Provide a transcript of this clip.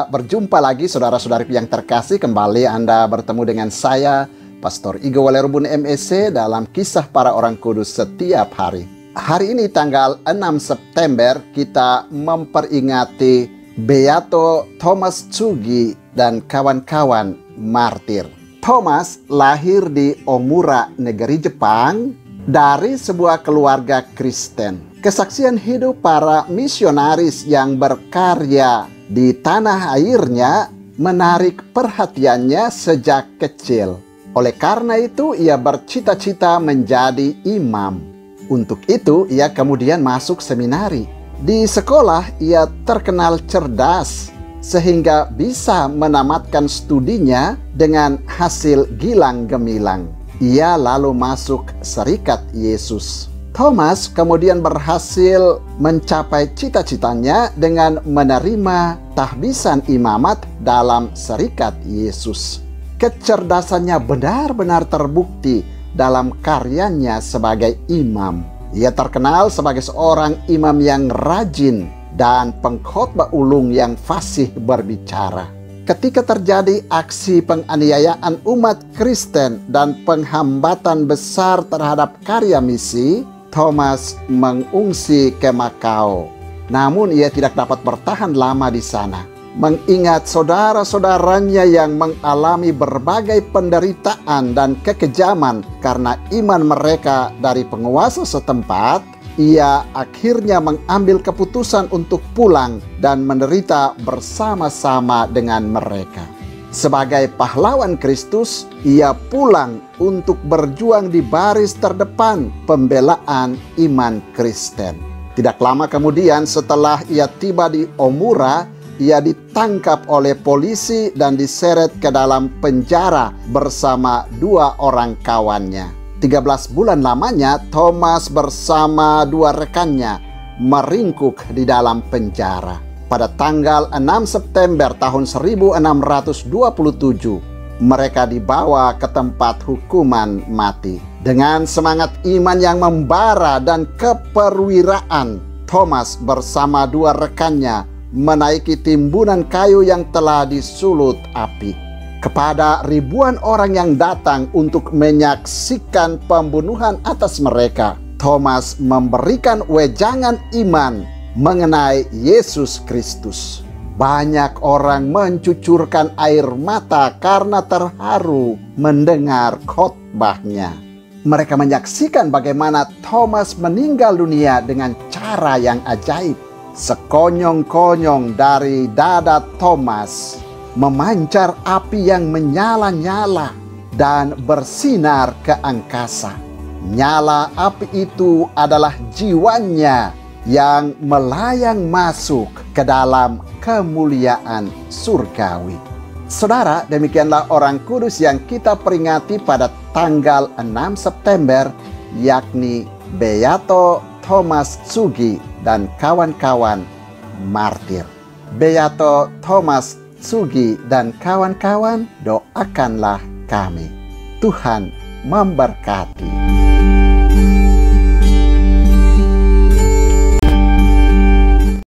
Kita berjumpa lagi saudara-saudari yang terkasih. Kembali Anda bertemu dengan saya, Pastor Igo Walerubun MEC, dalam Kisah Para Orang Kudus setiap hari. Hari ini tanggal 6 September kita memperingati Beato Thomas Tsugi dan kawan-kawan martir. Thomas lahir di Omura, negeri Jepang, dari sebuah keluarga Kristen. Kesaksian hidup para misionaris yang berkarya di tanah airnya menarik perhatiannya sejak kecil. Oleh karena itu, ia bercita-cita menjadi imam. Untuk itu, ia kemudian masuk seminari. Di sekolah, ia terkenal cerdas, sehingga bisa menamatkan studinya dengan hasil gilang gemilang. Ia lalu masuk Serikat Yesus. Thomas kemudian berhasil mencapai cita-citanya dengan menerima tahbisan imamat dalam Serikat Yesus. Kecerdasannya benar-benar terbukti dalam karyanya sebagai imam. Ia terkenal sebagai seorang imam yang rajin dan pengkhotbah ulung yang fasih berbicara. Ketika terjadi aksi penganiayaan umat Kristen dan penghambatan besar terhadap karya misi, Thomas mengungsi ke Makau. Namun ia tidak dapat bertahan lama di sana. Mengingat saudara-saudaranya yang mengalami berbagai penderitaan dan kekejaman karena iman mereka dari penguasa setempat, ia akhirnya mengambil keputusan untuk pulang dan menderita bersama-sama dengan mereka. Sebagai pahlawan Kristus, ia pulang untuk berjuang di baris terdepan pembelaan iman Kristen. Tidak lama kemudian setelah ia tiba di Omura, ia ditangkap oleh polisi dan diseret ke dalam penjara bersama dua orang kawannya. 13 bulan lamanya, Thomas bersama dua rekannya meringkuk di dalam penjara. Pada tanggal 6 September tahun 1627, mereka dibawa ke tempat hukuman mati. Dengan semangat iman yang membara dan keperwiraan, Thomas bersama dua rekannya menaiki timbunan kayu yang telah disulut api. Kepada ribuan orang yang datang untuk menyaksikan pembunuhan atas mereka, Thomas memberikan wejangan iman mengenai Yesus Kristus. Banyak orang mencucurkan air mata karena terharu mendengar khotbahnya. Mereka menyaksikan bagaimana Thomas meninggal dunia dengan cara yang ajaib. Sekonyong-konyong dari dada Thomas memancar api yang menyala-nyala dan bersinar ke angkasa. Nyala api itu adalah jiwanya yang melayang masuk ke dalam kemuliaan surgawi. Saudara, demikianlah orang kudus yang kita peringati pada tanggal 6 September, yakni Beato Thomas Tsugi dan kawan-kawan martir. Beato Thomas Tsugi dan kawan-kawan, doakanlah kami. Tuhan memberkati.